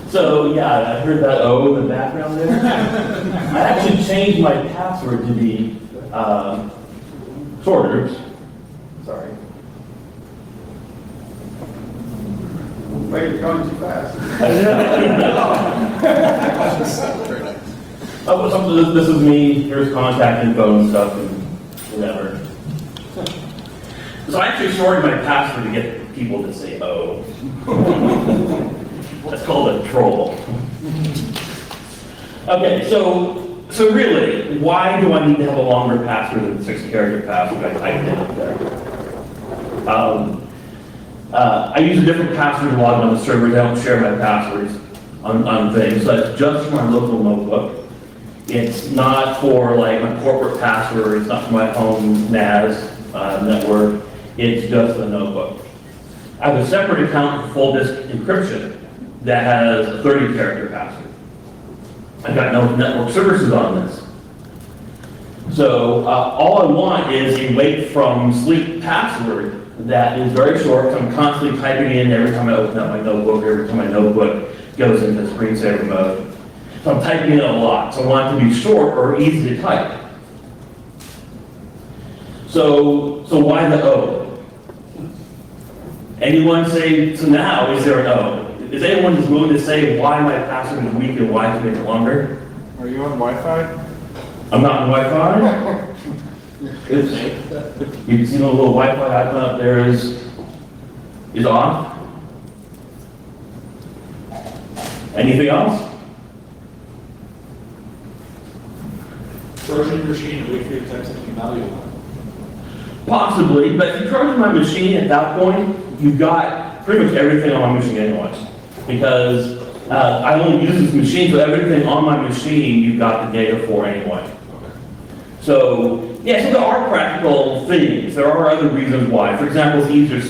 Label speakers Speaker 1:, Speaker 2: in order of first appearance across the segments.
Speaker 1: So yeah, I heard that O in the background there. I actually changed my password to be shorter. Sorry.
Speaker 2: Wait, you're going too fast.
Speaker 1: This is me. Here's contact info and stuff and whatever. So I actually shortened my password to get people to say O. That's called a troll. Okay, so really, why do I need to have a longer password than 6-character password? I typed it up there. I use a different password to log on the servers. I don't share my passwords on things. So that's just for my local notebook. It's not for like my corporate password. It's not for my home NAS network. It's just a notebook. I have a separate account for full disk encryption that has a 30-character password. I've got no network services on this. So all I want is a wake from sleep password that is very short. So I'm constantly typing in every time I open up my notebook, every time my notebook goes into screensaver mode. So I'm typing in a lot. So I want it to be short or easy to type. So why the O? Anyone say, so now, is there an O? Is anyone just willing to say why my password is weak and why to make it longer?
Speaker 2: Are you on Wi-Fi?
Speaker 1: I'm not on Wi-Fi. You can see the little Wi-Fi icon up there is off. Anything else?
Speaker 3: Charging your machine and wait for you to type something valuable.
Speaker 1: Possibly, but if you charge my machine at that point, you've got pretty much everything on my machine anyway. Because I only use this machine, so everything on my machine you've got the data for anyway. So, yeah, so there are practical things. There are other reasons why. For example, it's easier to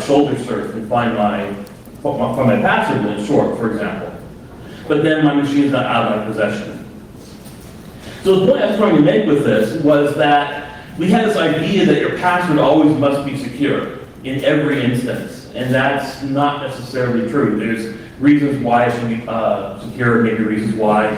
Speaker 1: shoulder surf and find my password when it's short, for example. But then my machine's not out of my possession. So the point I was trying to make with this was that we had this idea that your password always must be secure in every instance. And that's not necessarily true. There's reasons why it should be secure, maybe reasons why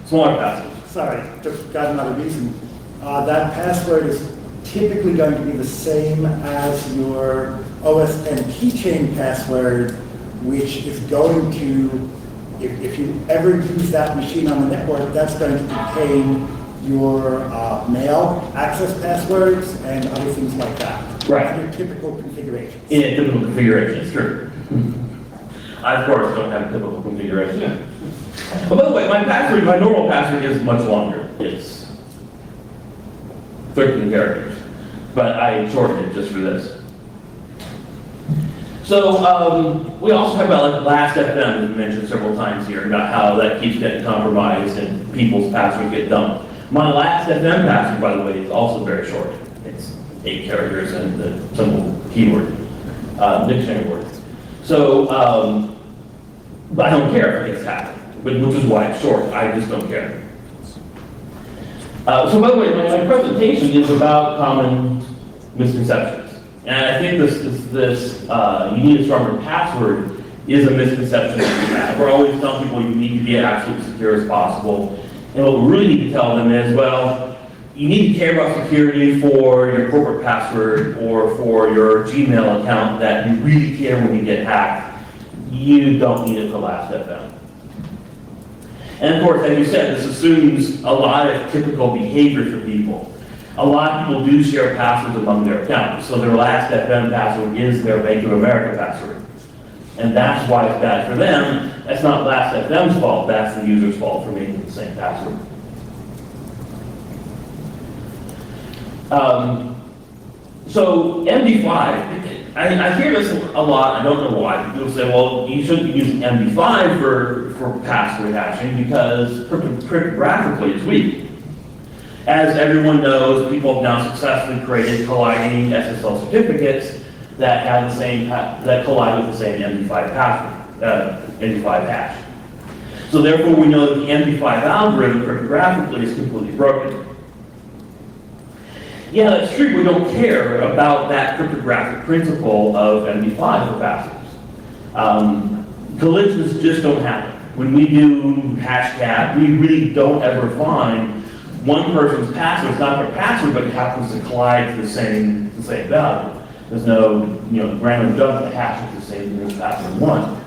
Speaker 1: smaller passwords.
Speaker 4: Sorry, just got another reason. That password is typically going to be the same as your OS X keychain password, which is going to, if you ever use that machine on the network, that's going to contain your mail access passwords and other things like that.
Speaker 1: Right.
Speaker 4: Your typical configuration.
Speaker 1: In a typical configuration, it's true. I, of course, don't have a typical configuration. But by the way, my normal password is much longer. It's 13 characters. But I shortened it just for this. So we also talk about like Last.fm, we mentioned several times here, about how that keeps getting compromised and people's passwords get dumped. My Last.fm password, by the way, is also very short. It's 8 characters and the simple keyword, dictionary word. So, but I don't care if it gets hacked, which is why it's short. I just don't care. So by the way, my presentation is about common misconceptions. And I think this you need a stronger password is a misconception that we have. We're always telling people you need to be as absolutely secure as possible. And what we really need to tell them is, well, you need to care about security for your corporate password or for your Gmail account that you really care when you get hacked. You don't need it for Last.fm. And of course, as you said, this assumes a lot of typical behavior for people. A lot of people do share passwords among their accounts. So their Last.fm password is their Bank of America password. And that's why it's bad for them. That's not Last.fm's fault, that's the user's fault for making the same password. So MD5, I hear this a lot, I don't know why. People say, well, you shouldn't be using MD5 for password hashing because cryptographically it's weak. As everyone knows, people have now successfully created colliding SSL certificates that have the same that collide with the same MD5 password, MD5 hash. So therefore, we know that the MD5 algorithm cryptographically is completely broken. Yeah, that's true. We don't care about that cryptographic principle of MD5 for passwords. Collisions just don't happen. when we do hashtag, we really don't ever find one person's password. It's not their password, but it happens to collide to the same value. There's no, random dump that hash with the same as password one.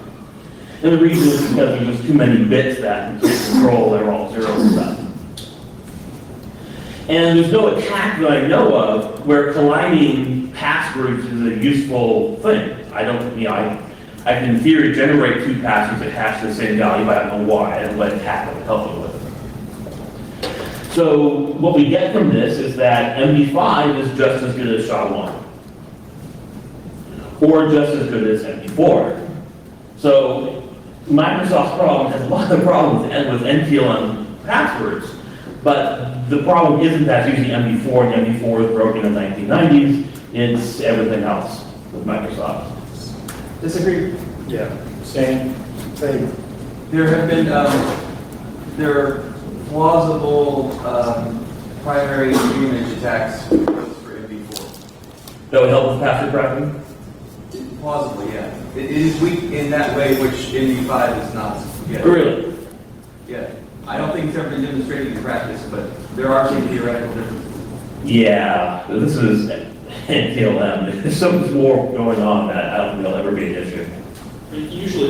Speaker 1: And the reason is because there's just too many bits that you can't control. They're all zeros and stuff. And there's no attack that I know of where colliding passwords is a useful thing. I can in theory generate two passwords that hash the same value, but I don't know why. I don't let attack that help me with it. So what we get from this is that MD5 is just as good as SHA-1, or just as good as MD4. So Microsoft's problem has a lot of problems with NTLM passwords, but the problem isn't that it's using MD4 and MD4 is broken in the 1990s, it's everything else with Microsoft.
Speaker 5: Disagree.
Speaker 4: Yeah, same.
Speaker 5: There have been, there are plausible primary image attacks for MD4.
Speaker 1: That would help with password cracking?
Speaker 5: Plausibly, yeah. It is weak in that way, which MD5 is not yet.
Speaker 1: Really?
Speaker 5: Yeah. I don't think it's ever been demonstrated in practice, but there are some theoretical differences.
Speaker 1: Yeah, this is NTLM. There's so much more going on that I don't think there'll ever be an issue.
Speaker 3: Usually,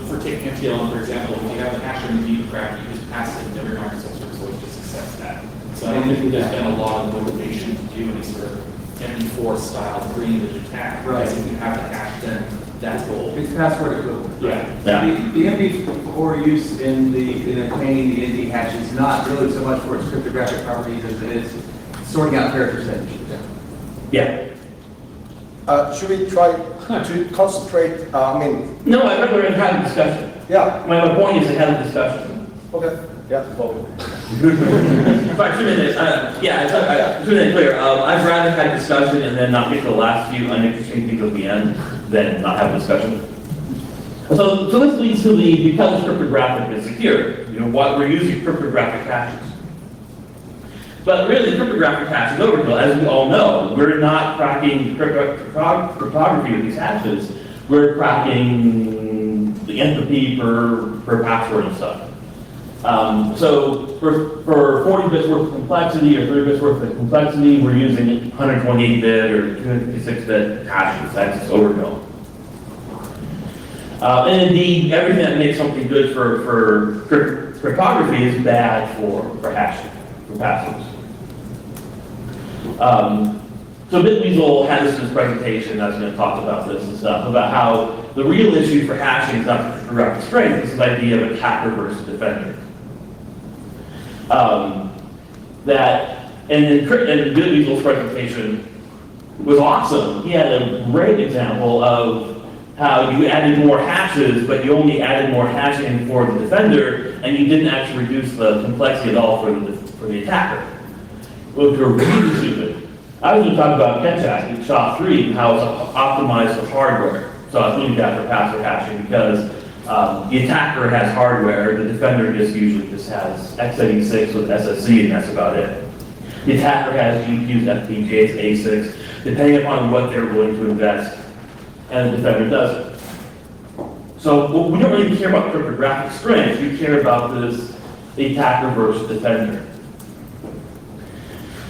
Speaker 3: for taking NTLM, for example, if you have a hash and you crack, you just pass it, and every Microsoft service will just accepts that. So I don't think there's been a lot of motivation to do any sort of MD4 style green attack.
Speaker 5: Right.
Speaker 3: Because if you have the hash, then that's gold.
Speaker 5: It's password equivalent.
Speaker 3: Yeah.
Speaker 1: Yeah.
Speaker 5: The MD4 use in obtaining the ND hash is not really so much for its cryptographic properties as it is sorting out character sentences.
Speaker 1: Yeah.
Speaker 2: Should we try to concentrate,
Speaker 1: No, I'd rather have a discussion.
Speaker 2: yeah,
Speaker 1: My point is to have a discussion.
Speaker 2: okay, yeah, well,
Speaker 1: Sorry, 2 minutes. To be clear, I'd rather have a discussion and then not get to the last few uninteresting things at the end than not have a discussion. So this leads to because cryptographic is secure. What we're using cryptographic hashes. But really, cryptographic hash is overkill. As we all know, we're not cracking cryptography with these hashes. We're cracking the entropy per password and stuff. So for 40 bits worth of complexity or 30 bits worth of complexity, we're using 128-bit or 256-bit hashes. That's just overkill. And indeed, everything that makes something good for cryptography is bad for hashing, for passwords. So Bitweasel had this in his presentation. I was going to talk about this and stuff, about how the real issue for hashing is not the cryptographic strength, it's this idea of attacker versus defender. And Bitweasel's presentation was awesome. He had a great example of how you added more hashes, but you only added more hashing for the defender, and you didn't actually reduce the complexity at all for the attacker. Which were really stupid. I was going to talk about Ketchak in SHA-3 and how it's optimized for hardware. So I was looking at for password hashing because the attacker has hardware, the defender usually just has x86 with SSC, and that's about it. The attacker has GPUs, FPGAs, ASICs, depending upon what they're willing to invest, and the defender doesn't. So we don't really care about cryptographic strength, we care about the attacker versus defender.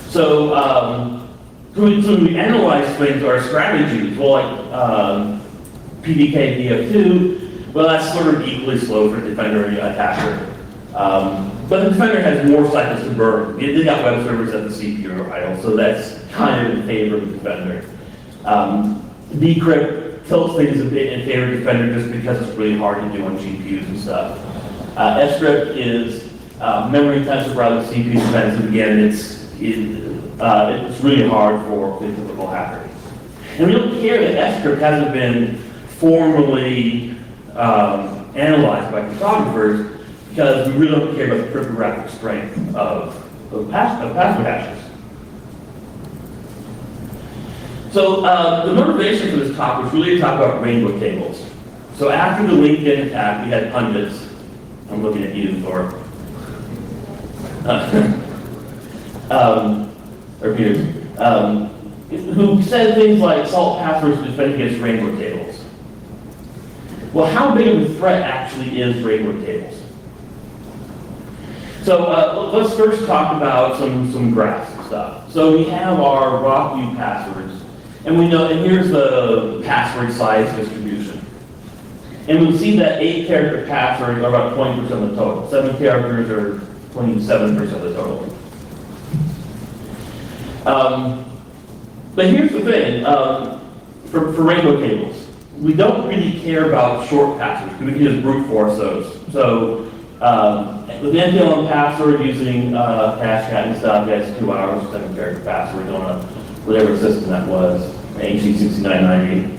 Speaker 1: So, we analyze things, our strategies, well, like PDK DF2, well, that's sort of equally slow for defender and attacker. But the defender has more cycles to burn. They got web servers at the CPU idle, so that's kind of in favor of the defender. Decrypt tilts things a bit in favor of the defender just because it's really hard to do on GPUs and stuff. Script is memory intensive rather than CPU intensive. Again, it's really hard for the typical hacker. And we don't care that script hasn't been formally analyzed by cryptographers because we really don't care about the cryptographic strength of password hashes. So the motivation for this talk was really to talk about rainbow tables. So after the LinkedIn attack, we had pundits. I'm looking at you, Thor. Or Peter, who said things like salt passwords to defend against rainbow tables. Well, how big of a threat actually is rainbow tables? So let's first talk about some graphs and stuff. So we have our raw view passwords, and we know, and here's the password size distribution. And we see that 8-character passwords are about 20% of the total. 7 characters are 27% of the total. But here's the thing, for rainbow tables, we don't really care about short passwords, because we can just brute force those. So with the NPL password using hashcat and stuff, you has 2 hours, 7-character password on a whatever system that was, HC6990.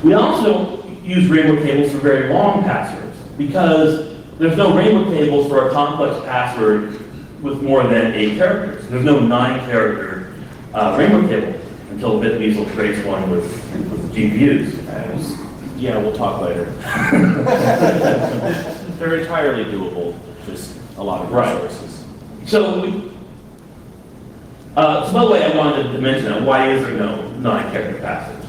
Speaker 1: We also use rainbow tables for very long passwords, because there's no rainbow tables for a complex password with more than 8 characters. There's no 9-character rainbow table until BitWeasel creates one with GPUs.
Speaker 6: Yeah, we'll talk later. They're entirely doable, just a lot of
Speaker 1: Right.
Speaker 6: resources.
Speaker 1: So, so by the way, I wanted to mention that. Why is there no 9-character passwords?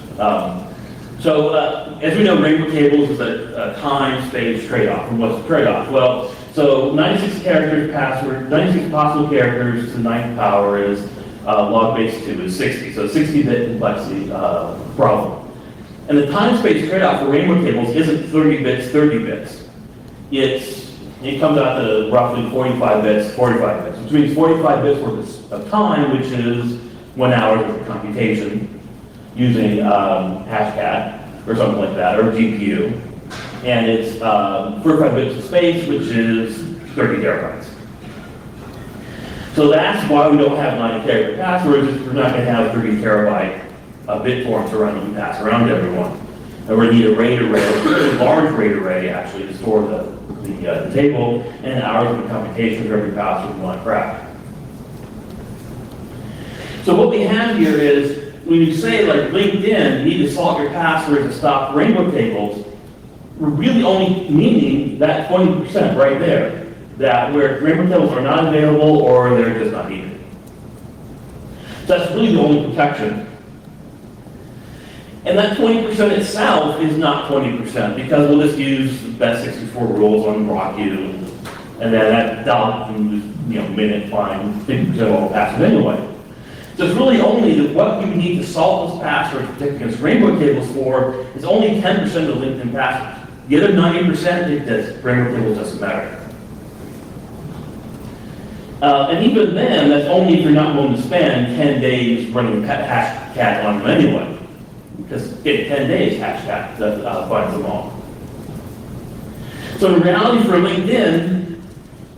Speaker 1: As we know, rainbow tables is a time-space trade-off. And what's the trade-off? Well, so 96 characters password, 96 possible characters to the 9th power is log base 2 is 60. So 60-bit complexity problem. And the time-space trade-off for rainbow tables isn't 30 bits, 30 bits. It comes out to roughly 45 bits, 45 bits, which means 45 bits worth of time, which is 1 hour worth of computation using hashcat or something like that, or GPU. And it's 45 bits of space, which is 30 terabytes. So that's why we don't have 9-character passwords, is we're not going to have 30 terabyte bit forms to randomly pass around to everyone. And we're going to need a RAID array, a large RAID array actually, to store the table, and hours of computation for every password we want to crack. So what we have here is, when you say like LinkedIn, you need to salt your password to stop rainbow tables, we're really only meaning that 20% right there, that where rainbow tables are not available or they're just not needed. So that's really the only protection. And that 20% itself is not 20%, because we'll just use the best 64 rules on RockU, and then that'll minute fine 50% of all passes anyway. So it's really only that what you need to solve this password to protect against rainbow tables for is only 10% of the LinkedIn passwords. The other 90%, rainbow tables doesn't matter. And even then, that's only if you're not willing to spend 10 days running hashcat on them anyway. Because in 10 days, hashcat finds them all. So in reality, for LinkedIn,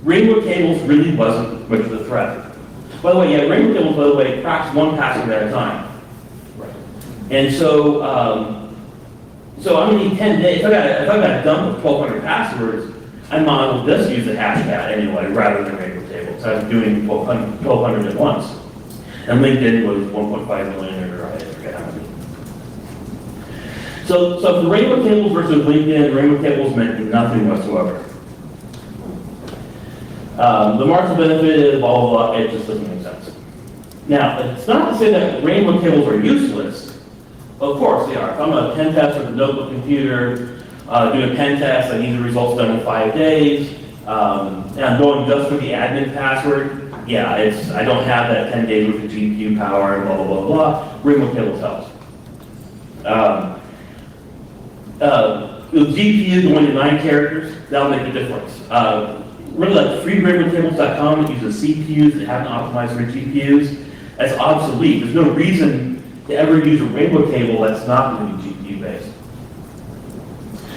Speaker 1: rainbow tables really wasn't much of a threat. By the way, yeah, rainbow tables, by the way, cracks 1 password at a time.
Speaker 6: Right.
Speaker 1: And so, so I'm gonna need 10 days. If I got a dump of 1,200 passwords, I might as well just use the hashcat anyway, rather than rainbow tables. So I was doing 1,200 at once. And LinkedIn was 1.5 million, or I forget how many. So for rainbow tables versus LinkedIn, rainbow tables meant nothing whatsoever. The marginal benefit is blah, blah, blah, it just doesn't make sense. Now, it's not to say that rainbow tables are useless. Of course they are. If I'm a pen tester with a notebook computer, doing a pen test, I need the results done in 5 days, and I'm going just for the admin password, yeah, I don't have that 10 days worth of GPU power and blah, blah, blah, blah. Rainbow tables helps. The GPU going to 9 characters, that'll make a difference. Really like freerainbowtables.com that uses CPUs that haven't optimized for GPUs, that's obsolete. There's no reason to ever use a rainbow table that's not going to be GPU based.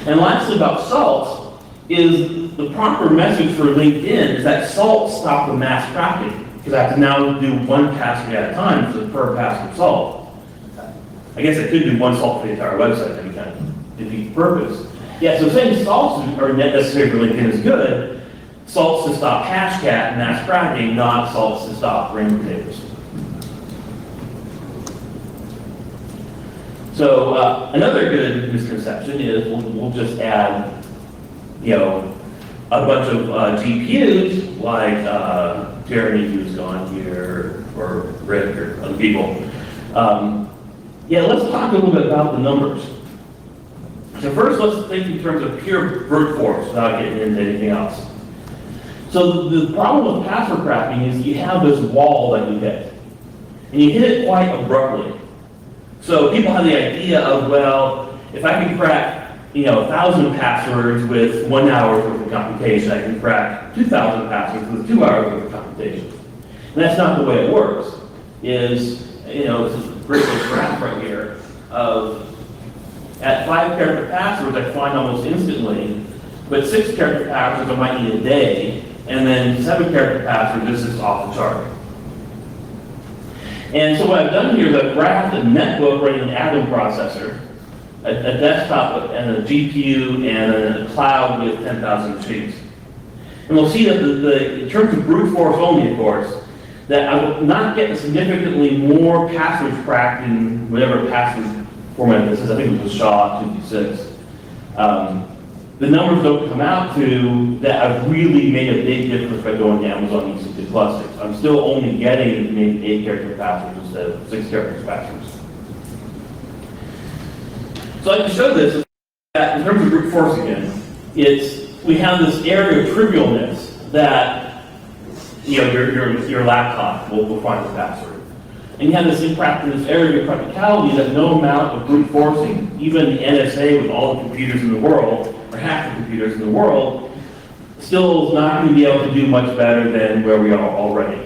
Speaker 1: And lastly about salts, is the proper message for LinkedIn is that salts stop the mass cracking, because I have to now do 1 password at a time for the per password salt. I guess I could do 1 salt for the entire website, and kind of defeat the purpose. Yeah, so saying salts are necessary for LinkedIn is good. Salts to stop hashcat and mass cracking, not salts to stop rainbow tables. So another good misconception is we'll just add, a bunch of GPUs like Jeremy, who's gone here, or Rick, or other people. Yeah, let's talk a little bit about the numbers. So first, let's think in terms of pure brute force without getting into anything else. So the problem with password cracking is you have this wall that you hit, and you hit it quite abruptly. So people have the idea of, well, if I can crack, 1,000 passwords with 1 hour's worth of computation, I can crack 2,000 passwords with 2 hours worth of computation. And that's not the way it works. This is a great little graph right here of at 5-character passwords I find almost instantly, but 6-character passwords I might need a day, and then 7-character passwords this is off the chart. And so what I've done here is I've graphed a netbook running an Atom processor, a desktop and a GPU, and a cloud with 10,000 machines. And we'll see that in terms of brute force only, of course, that I will not get significantly more passwords cracked in whatever password format this is. I think it was SHA-256. The numbers don't come out to that I've really made a big difference by going to Amazon EC2 clusters. I'm still only getting maybe 8-character passwords instead of 6-character passwords. So I can show this that in terms of brute force again, we have this area of trivialness that your laptop will find the password. And you have this area of practicality that no amount of brute forcing, even the NSA with all the computers in the world, or half the computers in the world, still is not going to be able to do much better than where we are already.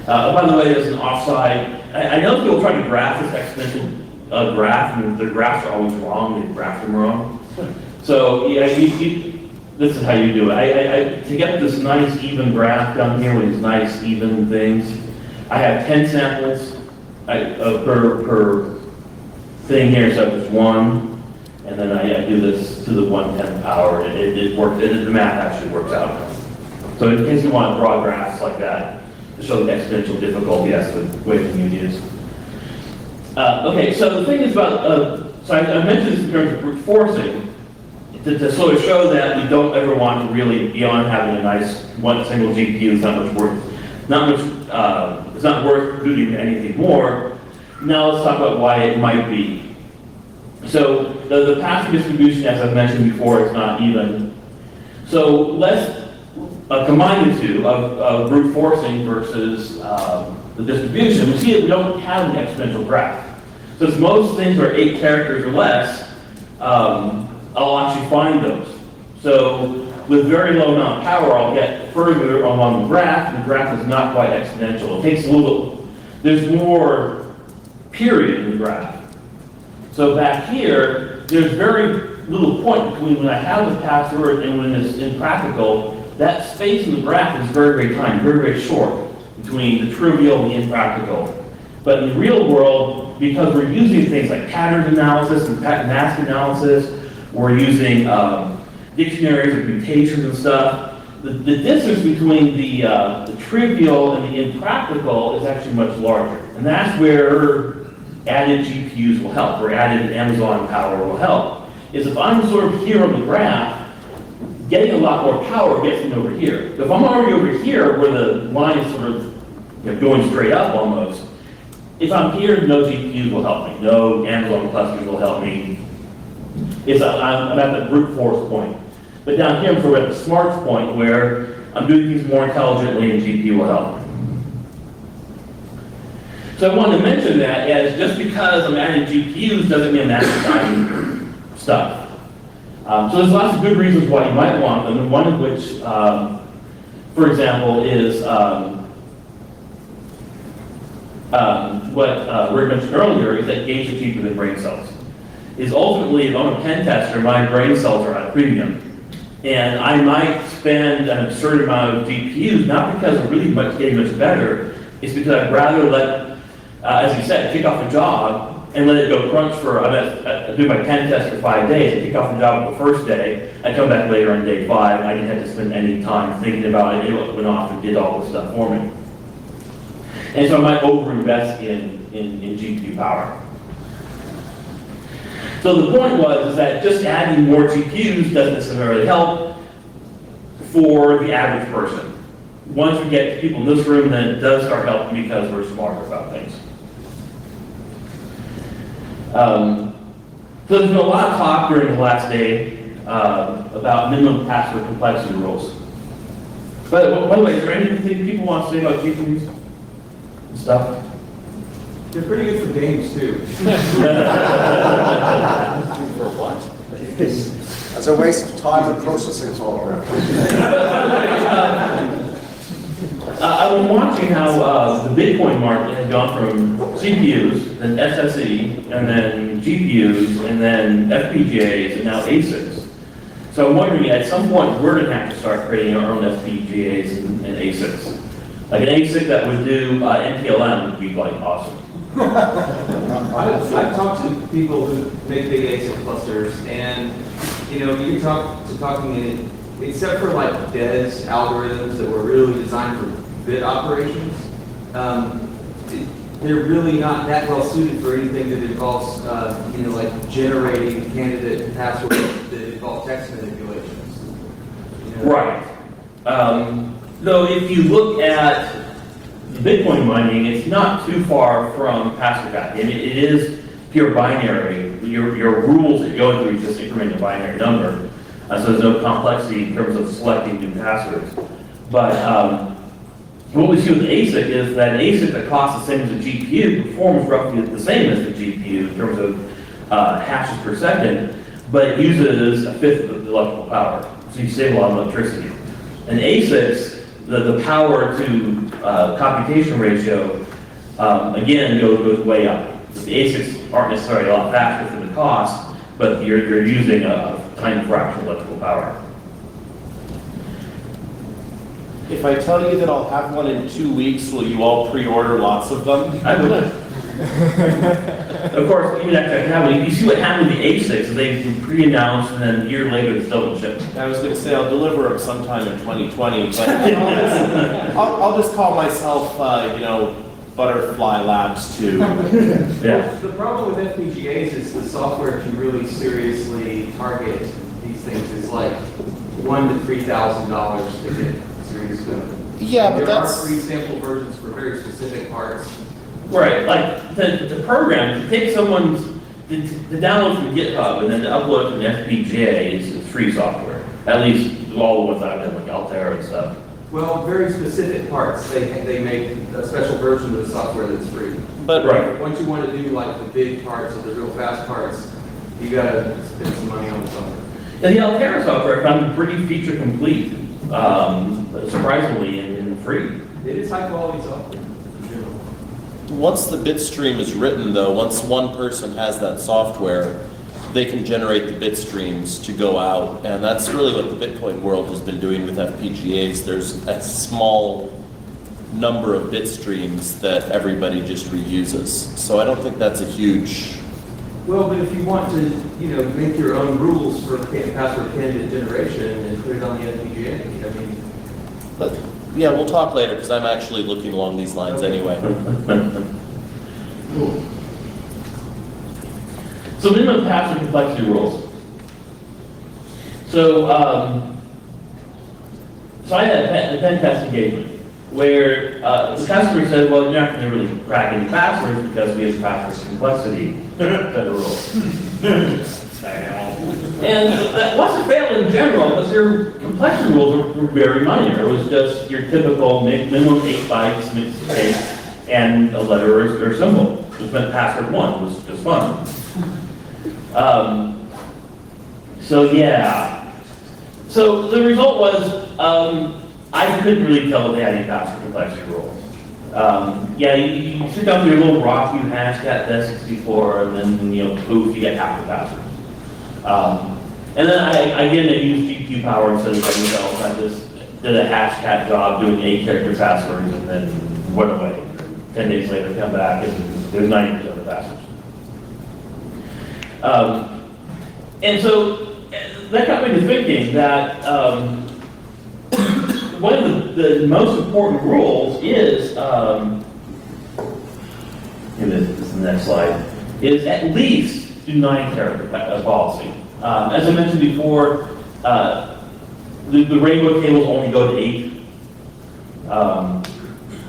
Speaker 1: By the way, there's an offside. I know people try to graph this exponential graph, and the graphs are always wrong. They graph them wrong. So yeah, this is how you do it. To get this nice even graph down here with these nice even things, I have 10 samples per thing here, so it's 1, and then I do this to the 1/10 power, and it works. The math actually works out. So in case you want to draw graphs like that to show the exponential difficulty, that's the way you use. Okay, so the thing is about, so I mentioned this in terms of brute forcing, to sort of show that we don't ever want to really, beyond having a nice one single GPU, it's not worth doing anything more. Now let's talk about why it might be. So the password distribution, as I've mentioned before, is not even. So let's combine the two of brute forcing versus the distribution. We see that we don't have an exponential graph. So as most things are 8 characters or less, I'll actually find those. So with very low amount of power, I'll get further along the graph, and the graph is not quite exponential. It takes a little, there's more period in the graph. So back here, there's very little point between when I have the password and when it's impractical. That space in the graph is very, very tiny, very, very short between the trivial and the impractical. But in the real world, because we're using things like pattern analysis and mask analysis, we're using dictionaries and mutations and stuff. The distance between the trivial and the impractical is actually much larger. And that's where added GPUs will help, or added Amazon power will help. Is if I'm sort of here on the graph, getting a lot more power gets me over here. If I'm already over here, where the line is sort of going straight up almost, if I'm here, no GPUs will help me. No Amazon clusters will help me. I'm at the brute force point. But down here, I'm sort of at the smarts point where I'm doing things more intelligently and GPU will help. So I wanted to mention that as just because I'm adding GPUs doesn't mean I'm adding stuff. So there's lots of good reasons why you might want them, and one of which, for example, is what Rick mentioned earlier, is that gates are cheaper than brain cells. Is ultimately, if I'm a pen tester, my brain cells are at a premium. And I might spend an absurd amount of GPUs, not because I'm really getting much better, it's because I'd rather let, as you said, kick off a job and let it go crunch for, I do my pen test for 5 days, I kick off the job the first day, I come back later on day 5, I didn't have to spend any time thinking about it, it went off and did all the stuff for me. And so I might overinvest in GPU power. So the point was that just adding more GPUs doesn't necessarily help for the average person. Once we get people in this room, then it does start helping because we're smarter about things. So there's been a lot of talk during the last day about minimum password complexity rules. But by the way, is there anything people want to say about GPUs and stuff?
Speaker 5: They're pretty good for games too.
Speaker 2: For what? It's a waste of time and processing power.
Speaker 1: I've been watching how the Bitcoin market has gone from CPUs, then SSE, and then GPUs, and then FPGAs, and now ASICs. So I'm wondering, at some point, we're going to have to start creating our own FPGAs and ASICs. Like an ASIC that would do NTLM would be like awesome.
Speaker 5: I've talked to people who make big ASIC clusters, and you know, you talking in, except for like DES algorithms that were really designed for bit operations, they're really not that well suited for anything that involves, you know, like generating candidate passwords that involve text manipulations. You know?
Speaker 1: Right. Though if you look at the Bitcoin mining, it's not too far from password cracking. It is pure binary. Your rules that go through just increment a binary number. So there's no complexity in terms of selecting new passwords. But what we see with ASIC is that an ASIC that costs the same as a GPU performs roughly the same as the GPU in terms of hashes per second, but it uses a fifth of the electrical power. So you save a lot of electricity. And ASICs, the power to computation ratio, again, goes way up. The ASICs aren't necessarily a lot faster for the cost, but you're using a tiny fraction of electrical power.
Speaker 6: If I tell you that I'll have one in 2 weeks, will you all pre-order lots of them?
Speaker 1: I would. Of course, even after that happened, you see what happened with the ASICs, they pre-announced and then a year later it's still in ship.
Speaker 6: I was going to say I'll deliver them sometime in 2020, but I'll just call myself, you know, Butterfly Labs 2.
Speaker 1: Yeah.
Speaker 5: The problem with FPGAs is the software can really seriously target these things. It's like $1,000 to $3,000 to get serious code.
Speaker 6: Yeah, but
Speaker 5: there are
Speaker 6: that's...
Speaker 5: free sample versions for very specific parts.
Speaker 1: Right, like the program, to take someone's, to download from GitHub and then to upload it from an FPGA is free software. At least all the ones I've done, like Altair and stuff.
Speaker 5: Well, very specific parts. They make a special version of the software that's free.
Speaker 6: But
Speaker 1: Right.
Speaker 5: Once you want to do like the big parts or the real fast parts, you gotta spend some money on the software.
Speaker 1: And the Altair software I found pretty feature complete, surprisingly, and free.
Speaker 5: It is high quality software. in general.
Speaker 6: once the bit stream is written, though, once one person has that software, they can generate the bit streams to go out, and that's really what the Bitcoin world has been doing with FPGAs. There's a small number of bit streams that everybody just reuses. So I don't think that's a huge...
Speaker 5: Well, but if you want to, you know, make your own rules for password candidate generation and put it on the FPGA, I mean...
Speaker 6: But, yeah, we'll talk later, because I'm actually looking along these lines anyway.
Speaker 1: Cool. So minimum password complexity rules. So, so I had a pen test engagement where the customer said, well, you're not going to really crack any passwords because we have password complexity federal rules. And that wasn't fail in general, because their complexity rules were very minor. It was just your typical minimum 8 bytes, mixed case, and a letter or symbol, which meant password 1 was just fun. So yeah. So the result was I couldn't really tell if they had any password complexity rules. Yeah, you sit down to your little rock, you hash cat -64, and then you know, poof, you get half the password. And then I again used GPU power instead of anything else. I just did a hash cat job doing 8-character passwords and then went away. 10 days later, come back and there's 90% of the passwords. And so that got me to thinking that one of the most important rules is, this is the next slide, is at least do 9-character policy. As I mentioned before, the rainbow tables only go to 8.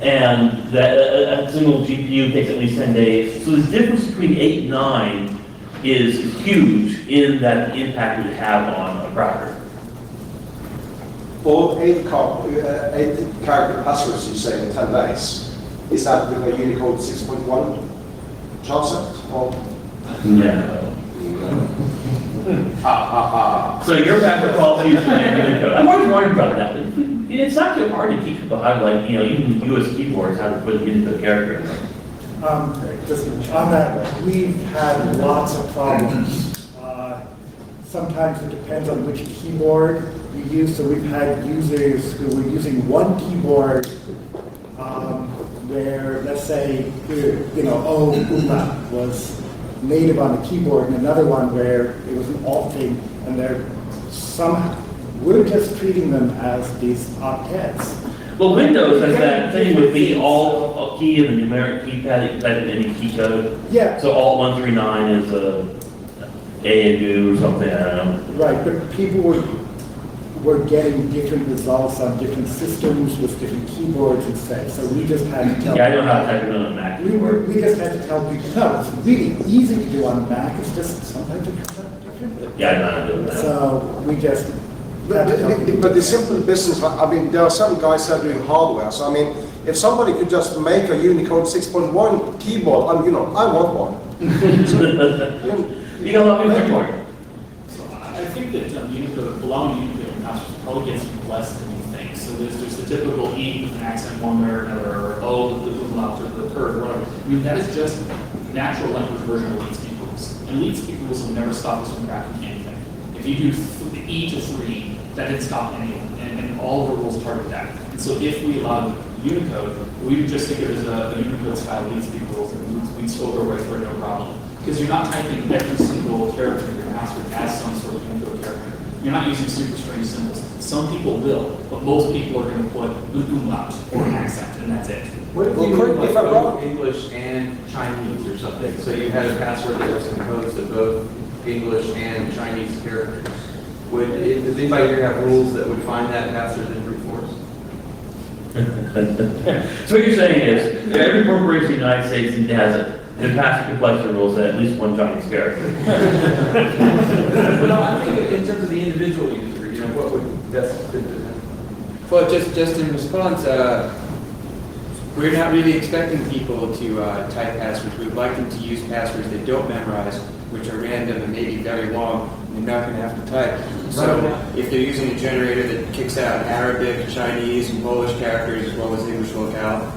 Speaker 1: And that a single GPU takes at least 10 days. So the difference between 8 and 9 is huge in that the impact it would have on a cracker.
Speaker 2: For 8 character passwords, you say in 10 days, is that with a Unicode 6.1 chipset? Or?
Speaker 1: No.
Speaker 2: So
Speaker 1: So your password quality is Unicode. I'm always wondering about that. It's not too hard to teach people how to, like, even US keyboards, how to put Unicode character in them.
Speaker 4: Just on that, we've had lots of problems. Sometimes it depends on which keyboard you use. So we've had users who were using one keyboard where, let's say, umlaut was native on the keyboard, and another one where it was an alt thing, and we're just treating them as these octets.
Speaker 1: Well, Windows has that thing with the alt key and the numeric keypad, you type in any key code.
Speaker 4: Yeah.
Speaker 1: So alt 139 is A and do or something, I don't know.
Speaker 4: Right, but people were getting different results on different systems with different keyboards instead. So we just had to tell.
Speaker 1: Yeah, I know how to type it on a Mac.
Speaker 4: We just had to tell people, no, it's really easy to do on a Mac. It's just sometimes it comes out differently.
Speaker 1: Yeah, I know how to do that.
Speaker 4: So we just had to tell people.
Speaker 2: But the simple business, I mean, there are some guys that are doing hardware. So I mean, if somebody could just make a Unicode 6.1 keyboard, I want one.
Speaker 1: You got a lot of keyboard.
Speaker 3: So I think that Unicode, allowing Unicode passwords probably gets less than you think. So there's the typical E with an accent one way or another, or O, the umlaut, or the curve, or whatever. I mean, that is just natural language version of lead speak rules. And lead speak rules will never stop us from cracking anything. If you do the E to 3, that didn't stop anyone, and all of the rules target that. And so if we allowed Unicode, we would just think of it as a Unicode style lead speak rules, and we'd still go right for it, no problem. Because you're not typing every single character in your password as some sort of Unicode character. You're not using super strange symbols. Some people will, but most people are going to put an umlaut or an accent, and that's it.
Speaker 5: What if
Speaker 2: Well,
Speaker 5: you
Speaker 2: correct me
Speaker 5: like
Speaker 2: if I'm
Speaker 5: both
Speaker 2: wrong.
Speaker 5: English and Chinese or something? So you had a password that was composed of both English and Chinese characters. Does anybody here have rules that would find that password in brute force?
Speaker 1: So what you're saying is, every corporation in the United States has the password complexity rules that at least one Chinese character.
Speaker 5: But no, I think in terms of the individual user, what would best fit to them?
Speaker 7: Well, just in response, we're not really expecting people to type passwords. We'd like them to use passwords they don't memorize, which are random and maybe very long, and they're not going to have to type. So if they're using a generator that kicks out Arabic, Chinese, and Polish characters, as well as English locale.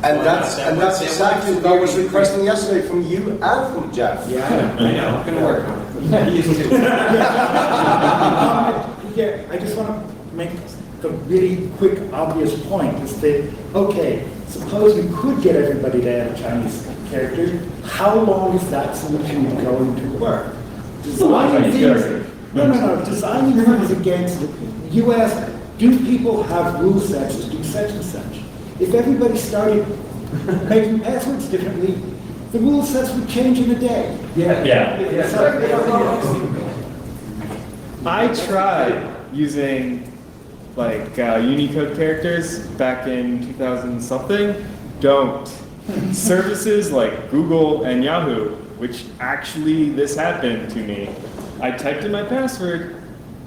Speaker 2: And that's exactly what I was requesting yesterday from you and from Jeff.
Speaker 7: Yeah, I know. I'm going to work on it. He is too.
Speaker 4: Yeah, I just want to make the really quick, obvious point is that, okay, suppose you could get everybody to add a Chinese character, how long is that solution going to work? Designing things, no, designing things against, you ask, do people have rule sets that do such and such? If everybody started making passwords differently, the rule sets would change in a day.
Speaker 1: Yeah.
Speaker 8: I tried using like Unicode characters back in 2000 something. Don't. Services like Google and Yahoo, which actually this happened to me. I typed in my password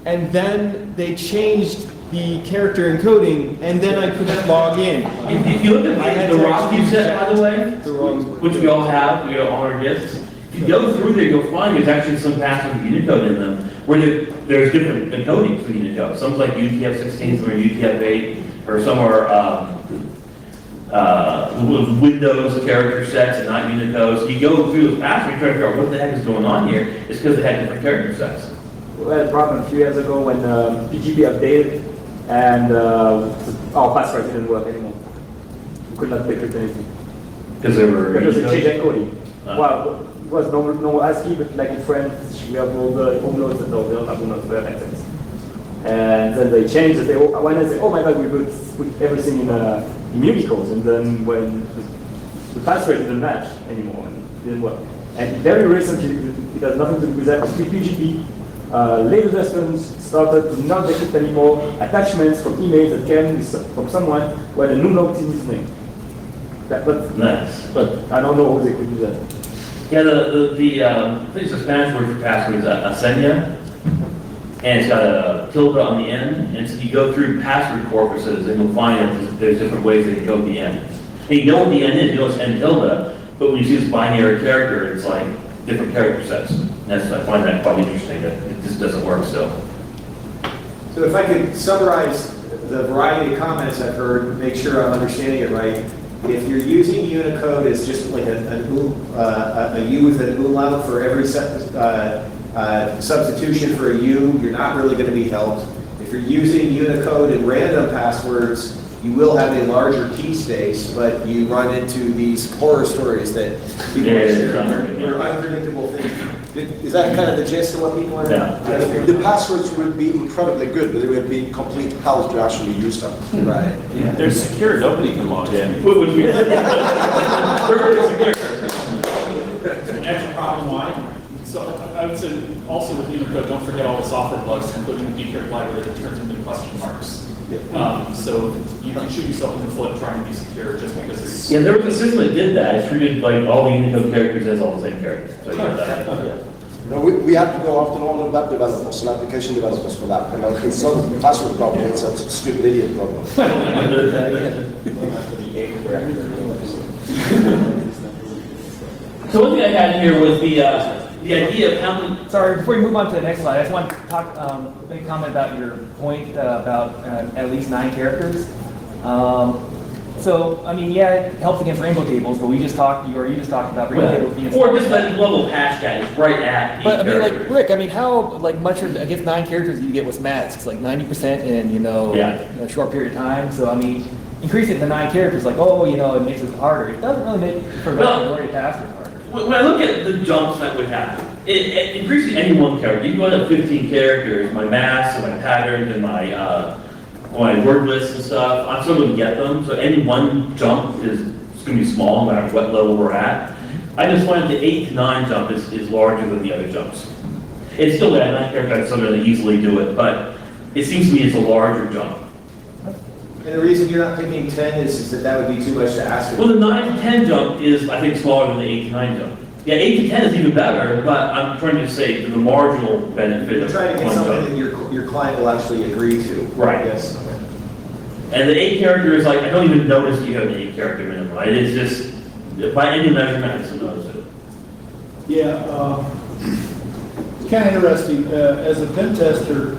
Speaker 8: and then they changed the character encoding and then I couldn't log in.
Speaker 1: If you look at the Rocky set, by the way,
Speaker 8: The wrong.
Speaker 1: which we all have, we all on our disks, if you go through there, you'll find there's actually some passwords with Unicode in them, where there's different encodings for Unicode. Some's like UTF-16, some are UTF-8, or some are Windows character sets and not Unicode. So you go through those passwords, try to figure out what the heck is going on here. It's because they had different character sets.
Speaker 9: We had a problem a few years ago when PGP updated and our password didn't work anymore. We could not decrypt anything.
Speaker 1: Because they were
Speaker 9: Because it changed
Speaker 1: Unicode.
Speaker 9: encoding. Well, it was normal ASCII, but like in French, we have all the umlauts and no, they don't have umlauts, we have accents. And then they changed it. When I say, oh my god, we put everything in Unicode, and then when the password didn't match anymore, and it didn't work. And very recently, it has nothing to do with that, with PGP. Later versions started to not decrypt anymore attachments from emails that came from someone who had a umlaut in his name.
Speaker 1: Nice.
Speaker 9: but I don't know how they could do that.
Speaker 1: Yeah, I think the Spanish word for password is asenya, and it's got a tilde on the end, and so you go through password corpuses, and you'll find that there's different ways that you go at the end. And you know what the end is, you know it's end tilde, but when you see this binary character, it's like different character sets. And I find that quite interesting, that it just doesn't work still.
Speaker 10: So if I could summarize the variety of comments I've heard, make sure I'm understanding it right. If you're using Unicode as just like a U with an umlaut for every substitution for a U, you're not really going to be helped. If you're using Unicode and random passwords, you will have a larger key space, but you run into these horror stories that people are unpredictable things. Is that kind of the gist of what people are?
Speaker 1: Yeah.
Speaker 2: The passwords would be incredibly good, but it would be complete hell to actually use them.
Speaker 10: Right.
Speaker 6: They're secure, nobody can log in.
Speaker 1: What would be?
Speaker 3: That's a problem why. So I would say also with Unicode, don't forget all the software bugs, including the bcrypt library that turns into question marks. So you can shoot yourself in the foot trying to be secure just because it's.
Speaker 1: Yeah, there was a system that did that. It treated like all the Unicode characters as all the same characters. So you got that.
Speaker 2: No, we have to go after all the web developers and application developers for that. It's not a password problem, it's a stupid idiot problem.
Speaker 1: So one thing I had here was the idea of how many.
Speaker 11: Sorry, before you move on to the next slide, I just want to talk, make a comment about your point about at least 9 characters. So, I mean, yeah, it helps against rainbow tables, but you just talked about rainbow tables being.
Speaker 1: Or just that level of hashtag is right at.
Speaker 11: But I mean, like,
Speaker 1: characters.
Speaker 11: Rick, I mean, how, like, much against 9 characters do you get with masks? Like 90% in, in a short period of time. So, I mean, increase it to 9 characters, like, it makes it harder. It doesn't really make for the majority of password harder.
Speaker 1: When I look at the jumps that would happen, it increases any one character. You can go to 15 characters, my masks and my patterns and my word lists and stuff. I'm still going to get them. So any one jump is going to be small, no matter what level we're at. I just find the 8 to 9 jump is larger than the other jumps. It's still that 9 character, I'm still going to easily do it, but it seems to me it's a larger jump.
Speaker 10: And the reason you're not picking 10 is that would be too much to ask for.
Speaker 1: Well, the 9 to 10 jump is, I think, smaller than the 8 to 9 jump. Yeah, 8 to 10 is even better, but I'm trying to say the marginal benefit
Speaker 10: You're
Speaker 1: of
Speaker 10: trying to get
Speaker 1: one
Speaker 10: something
Speaker 1: jump.
Speaker 10: that your client will actually agree to.
Speaker 1: Right.
Speaker 10: Yes.
Speaker 1: And the 8 character is like, I don't even notice you have an 8 character minimum, right? It's just, by any measurement, I still notice it.
Speaker 12: Yeah, it's kind of interesting. As a pen tester,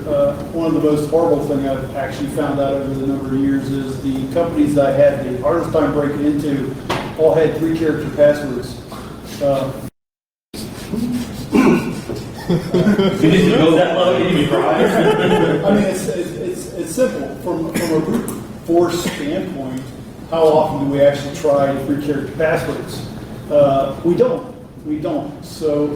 Speaker 12: one of the most horrible things I've actually found out over the number of years is the companies that I had the hardest time breaking into all had 3-character passwords.
Speaker 1: Did you go that low? Did you cry?
Speaker 12: I mean, it's simple. From a brute force standpoint, how often do we actually try 3-character passwords? We don't. So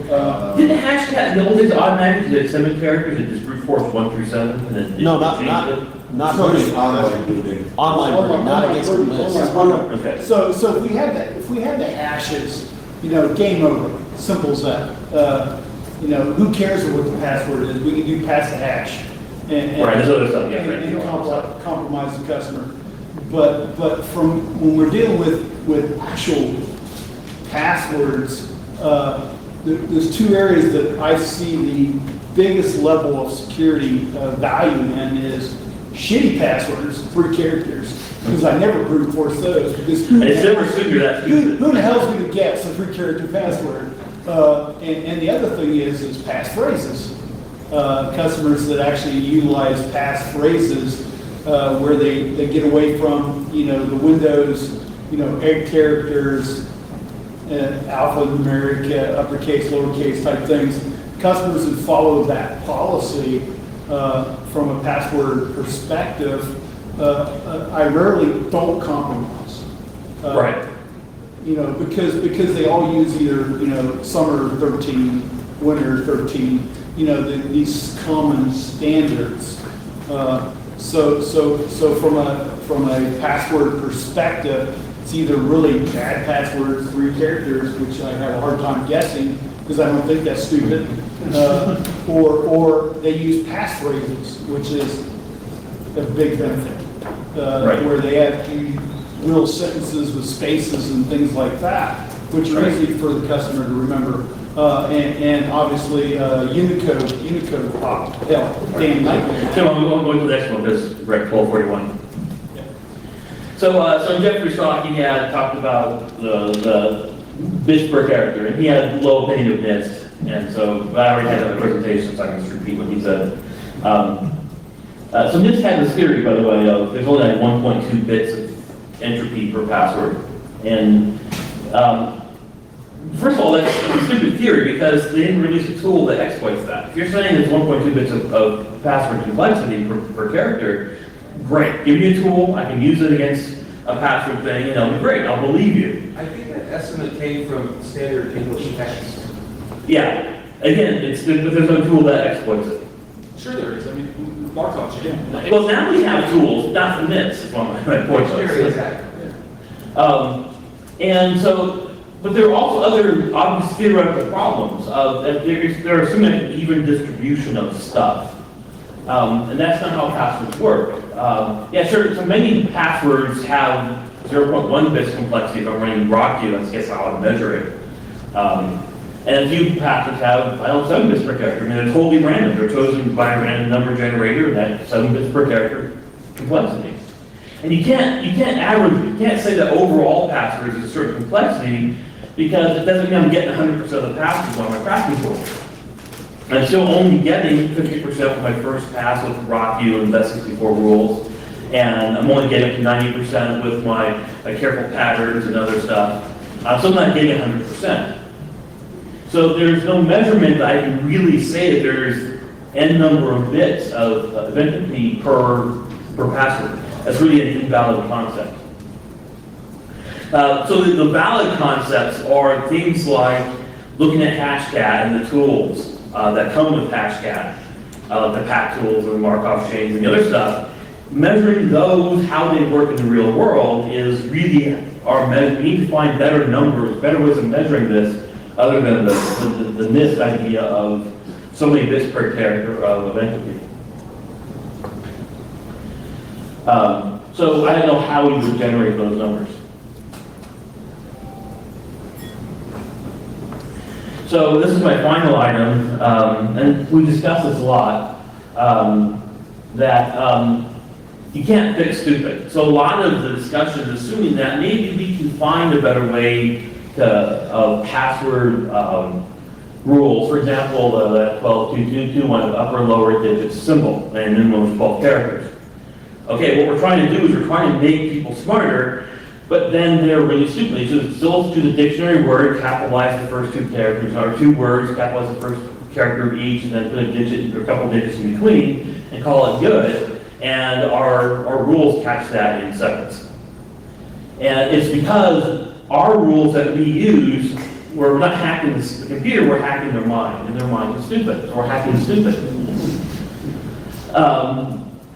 Speaker 1: Did the hashtag, the old days automatically did 7 characters and just brute force 1 through 7? And then
Speaker 6: No,
Speaker 1: changed
Speaker 6: not version online booting. Online booting, not against the list.
Speaker 1: it? Okay.
Speaker 12: So if we had the hashes, game over. Simple as that. Who cares what the password is? We can do pass the hash. And
Speaker 1: Right, there's other stuff, yeah.
Speaker 12: and compromise the customer. But from when we're dealing with actual passwords, there's 2 areas that I see the biggest level of security value in is shitty passwords, 3 characters, because I never brute force those. Because
Speaker 1: And it's never figured that.
Speaker 12: who the hell's going to guess a 3-character password? And the other thing is passphrases. Customers that actually utilize passphrases where they get away from the Windows egg characters, alphanumeric, uppercase, lowercase type things. Customers that follow that policy from a password perspective, I rarely don't compromise.
Speaker 1: Right.
Speaker 12: Because they all use either summer 13, winter 13, these common standards. So from a password perspective, it's either really bad passwords, 3 characters, which I have a hard time guessing because I don't think that's stupid, or they use passphrases, which is a big benefit,
Speaker 1: Right.
Speaker 12: where they have little sentences with spaces and things like that, which are easy for the customer to remember. And obviously, Unicode pop, hell, damn nightmare.
Speaker 1: So I'm going to the next one, because we're at 12:41. So Jeffrey Stock, he had talked about the bits per character, and he had low opinion of NIST, and so I already had a presentation, so I can just repeat what he said. So NIST had this theory, by the way, of there's only like 1.2 bits of entropy per password, and first of all, that's a stupid theory because they didn't release a tool that exploits that. If you're saying there's 1.2 bits of password complexity per character, great. Give me a tool, I can use it against a password thing, and it'll be great. I'll believe you.
Speaker 5: I think that estimate came from standard English text.
Speaker 1: Yeah. Again, but there's no tool that exploits it.
Speaker 3: Sure there is, I mean, Markov chain.
Speaker 1: Well, now we have tools, not from this, is one of my points. And so, but there are also other obvious theoretical problems of that there are some uneven distribution of stuff. And that's not how passwords work. Yeah, sure, so many passwords have 0.1 bits complexity if I'm running Rocky, that's guess how I measure it. And a few passwords have, 7 bits per character. I mean, they're totally random. They're chosen by a random number generator, and that's 7 bits per character complexity. And you can't average, you can't say that overall passwords is a certain complexity because it doesn't mean I'm getting 100% of the passwords on my cracking tool. I'm still only getting 50% of my first pass with Rocky and Best64 rules, and I'm only getting 90% with my careful patterns and other stuff. So I'm not getting 100%. So there's no measurement that I can really say that there's n number of bits of entropy per password. That's really an invalid concept. So the valid concepts are things like looking at Hashcat and the tools that come with Hashcat, the pack tools and the Markov chains and the other stuff. Measuring those, how they work in the real world, is really our measure. We need to find better numbers, better ways of measuring this, other than the NIST idea of so many bits per character of entropy. So I don't know how we would generate those numbers. So this is my final item, and we discussed this a lot, that you can't fix stupid. So a lot of the discussion is assuming that maybe we can find a better way of password rules. For example, the 122221 one, upper and lower digits symbol, and minimum of 12 characters. Okay, what we're trying to do is we're trying to make people smarter, but then they're really stupid. So still to the dictionary word, capitalize the first 2 characters, or 2 words, capitalize the first character of each, and then put a digit or a couple digits in between, and call it good. And our rules catch that in seconds. And it's because our rules that we use, we're not hacking the computer, we're hacking their mind, and their mind is stupid, so we're hacking stupid.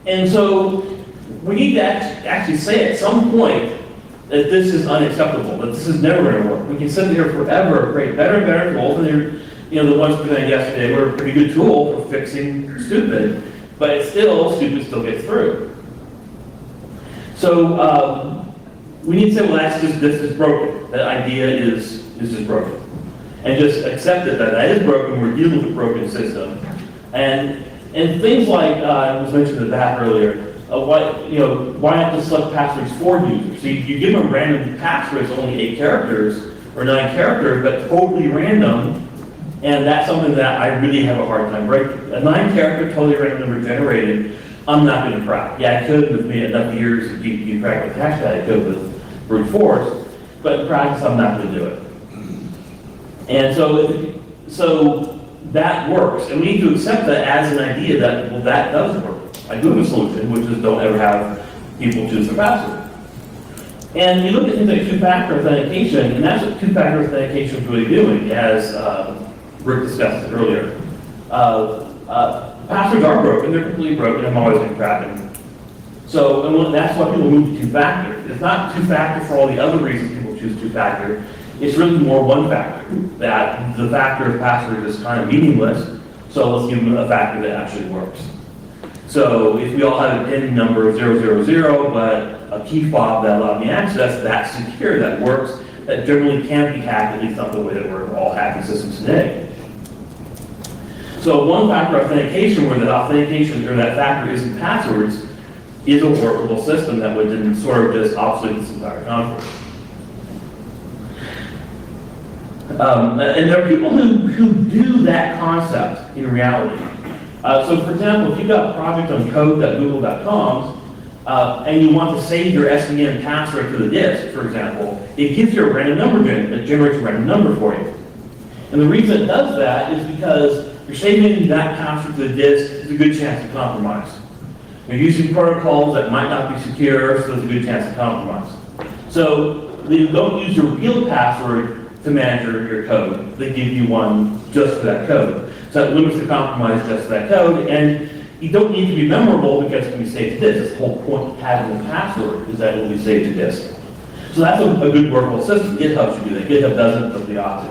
Speaker 1: And so we need to actually say at some point that this is unacceptable, that this is never going to work. We can sit here forever, create better and better tools, and they're, the ones presented yesterday were a pretty good tool for fixing stupid, but it's stupid still gets through. So we need to say, well, this is broken. That idea is just broken. And just accept that is broken, we're dealing with a broken system. And things like, I was mentioning the back earlier, why not just select passwords for users? So you give them random passwords, only 8 characters or 9 characters, but totally random, and that's something that I really have a hard time breaking. A 9 character, totally random number generated, I'm not going to crack. Yeah, I could with me enough years to keep crack with hashtag, I could with brute force, but in practice, I'm not going to do it. And so that works, and we need to accept that as an idea that, well, that does work. I do have a solution, which is don't ever have people choose their password. And you look at things like 2-factor authentication, and that's what 2-factor authentication is really doing, as Rick discussed earlier. Passwords are broken, they're completely broken, I'm always going to crack them. So and that's why people move to 2-factor. It's not 2-factor for all the other reasons people choose 2-factor. It's really more 1-factor, that the factor of password is kind of meaningless, so let's give them a factor that actually works. So if we all had a PIN number 000, but a key fob that allowed me access, that's secure, that works, that generally can't be hacked, at least not the way that we're all hacking systems today. So one-factor authentication, where that authentication or that factor isn't passwords, is a workable system that would then sort of just obsolete this entire concept. And there are people who do that concept in reality. So for example, if you've got a project on code.google.com, and you want to save your SVN password to the disk, for example, it gives you a random number it generates a random number for you. And the reason it does that is because you're saving that password to the disk, there's a good chance of compromise. You're using protocols that might not be secure, so there's a good chance of compromise. So you don't use your real password to manage your code. They give you one just for that code. So that limits the compromise just for that code, and you don't need to be memorable because it can be saved to disk. That's the whole point of having a password, is that it will be saved to disk. So that's a good workable system. GitHub should do that. GitHub doesn't, but they ought to.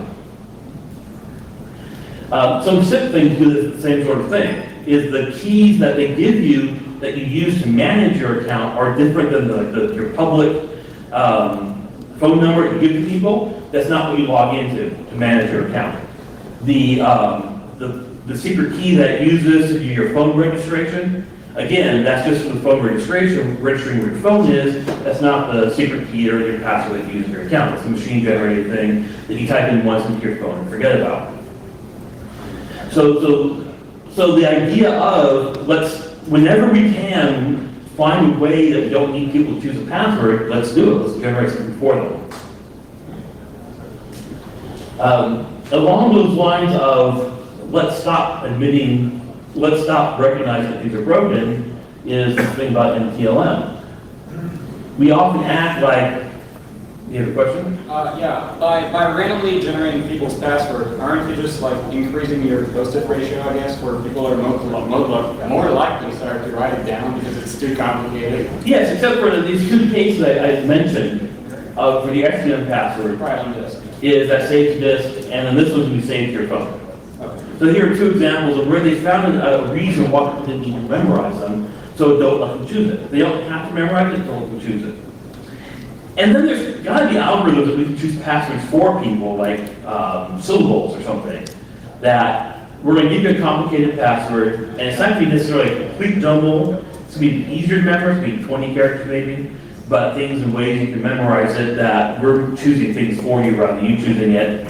Speaker 1: Some specific things do the same sort of thing, is the keys that they give you that you use to manage your account are different than your public phone number you give to people. That's not what you log into to manage your account. The secret key that it uses to do your phone registration, again, that's just for the phone registration, registering where your phone is. That's not the secret key or your password that you use in your account. It's a machine-generated thing that you type in once into your phone and forget about. So the idea of whenever we can find a way that we don't need people to choose a password, let's do it. Let's generate something for them. Along those lines of let's stop recognizing that these are broken is the thing about MTLM. We often act like, you have a question?
Speaker 13: Yeah, by randomly generating people's passwords, aren't you just like increasing your post-it ratio, I guess, where people are more likely to start to write it down because it's too complicated?
Speaker 1: Yes, except for these two cases I mentioned for the SVN password.
Speaker 13: Right on disk.
Speaker 1: Is that saved to disk, and then this one can be saved to your phone. Okay. So here are two examples of where they found a reason why people didn't even memorize them, so don't let them choose it. If they don't have to memorize it, don't let them choose it. And then there's got to be algorithms that we can choose passwords for people, like syllables or something, that we're going to give you a complicated password, and it's not going to be necessarily a complete jumble. It's going to be easier to memorize, maybe 20 characters maybe, but things and ways you can memorize it that we're choosing things for you rather than you choosing it.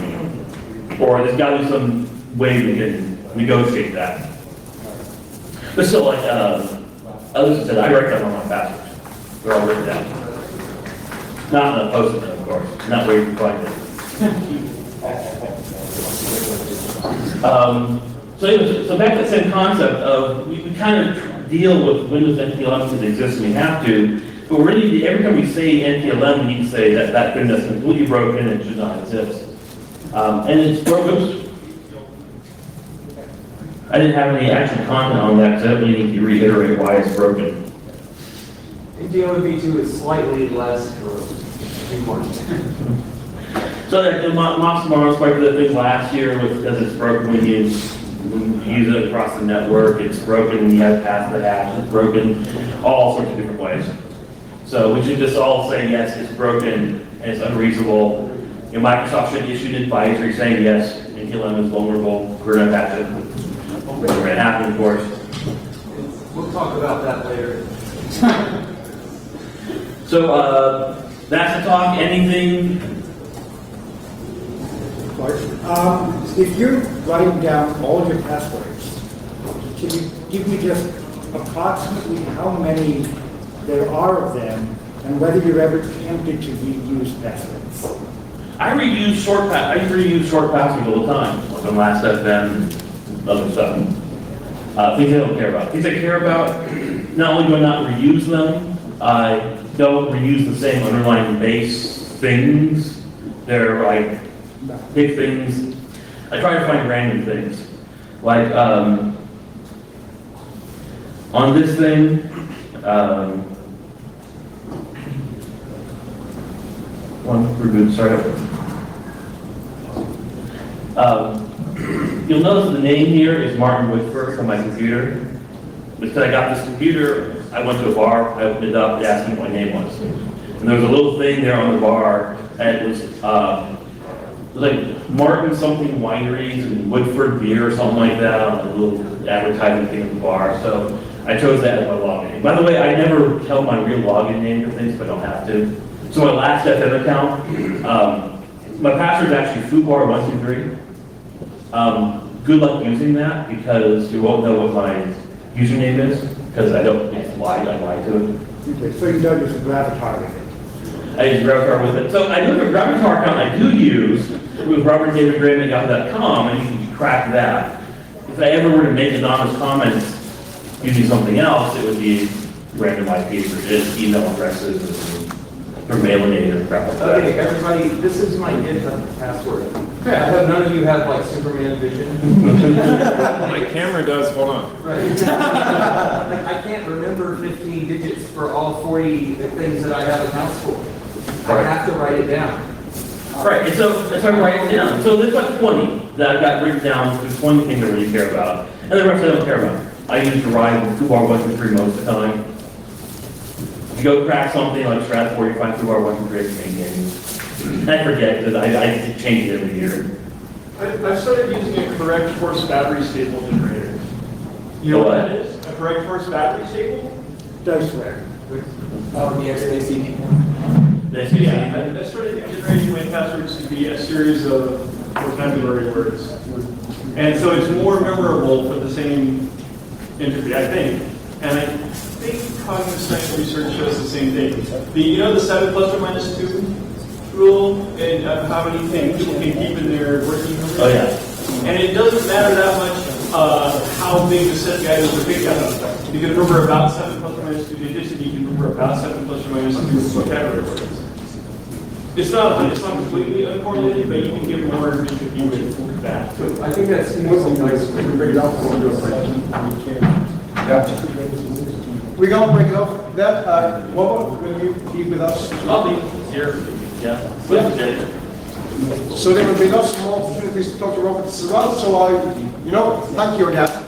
Speaker 1: Or there's got to be some way we can negotiate that. But still, like others said, I write down all my passwords. They're all written down. Not in a post-it note, of course. Not where you can find it. So back to the same concept of we kind of deal with Windows NTLM because it exists and we have to. But really, every time we say NTLM, we need to say that thing that's completely broken and should not exist. And it's broken. I didn't have any actual content on that, because I don't really need to reiterate why it's broken.
Speaker 5: NTLM v2 is slightly less important.
Speaker 1: So the Mox Mars part of the thing last year was because it's broken when you use it across the network. It's broken when you have past the hash. It's broken all sorts of different ways. So we should just all say, yes, it's broken and it's unreasonable. You know, Microsoft should issue an advisory saying, yes, NTLM is vulnerable. We're going to have to. We're going to happen, of course.
Speaker 5: We'll talk about that later.
Speaker 1: So that's the talk. Anything?
Speaker 4: If you're writing down all of your passwords, can you give me just approximately how many there are of them, and whether you're ever tempted to reuse passwords?
Speaker 1: I reuse short passwords all the time, like on LastFM, other stuff. Things I don't care about. Things I care about, not only do I not reuse them, I don't reuse the same underlying base things. They're like big things. I try to find random things. Like on this thing, one reboot, start over. You'll notice the name here is Martin Whitford on my computer. Because I got this computer, I went to a bar, I opened it up, they asked me what my name was. And there was a little thing there on the bar, and it was like Martin something wineries and Woodford beer or something like that on a little advertising thing at the bar. So I chose that as my login name. By the way, I never tell my real login name for things, but I don't have to. So my last FM account, my password is actually foodbar123. Good luck using that because you won't know what my username is because I don't, it's lied, I lied to it.
Speaker 4: Okay, so you don't use a Gravatar with it?
Speaker 1: I use Gravatar with it. So I do have a Gravatar account I do use with robertdavidgraham@yahoo.com, and you can crack that. If I ever were to make anonymous comments using something else, it would be random IPs or just email addresses or mailing aid or crap like that.
Speaker 5: Okay, everybody, this is my GitHub password. I hope none of you have like Superman vision.
Speaker 8: My camera does, hold on.
Speaker 5: Right. I can't remember 15 digits for all 40 things that I have accounts for. I have to write it down.
Speaker 1: Right, and so I write it down. So there's like 20 that I've got written down, there's 20 things I really care about, and the rest I don't care about. I use to ride with foodbar123 most of the time. If you go crack something like Stratford, you find foodbar123 main games. And I forget because I change it every year.
Speaker 12: I've started using a correct force battery stable generator. You know what that is? A correct force battery stable?
Speaker 4: Don't swear.
Speaker 7: Oh, yes, they see me.
Speaker 12: Yeah, I started generating my passwords to be a series of vocabulary words. And so it's more memorable for the same entropy, I think. And I think cognitive science research shows the same thing. You know the 7 plus or minus 2 rule and how many things you can keep in their working memory?
Speaker 1: Oh, yeah.
Speaker 12: And it doesn't matter that much how big the set guy is or big guy. You can remember about 7 plus or minus 2 digits, and you can remember about 7 plus or minus 2 vocabulary words. It's not completely uncorrelated, but you can get more information with that.
Speaker 5: I think that's mostly nice.
Speaker 2: We're going to break it off. That, Robert, will you be with us?
Speaker 1: I'll be here. Yeah.
Speaker 2: So there will be lots more opportunities to talk to Robert as well. So thank you again.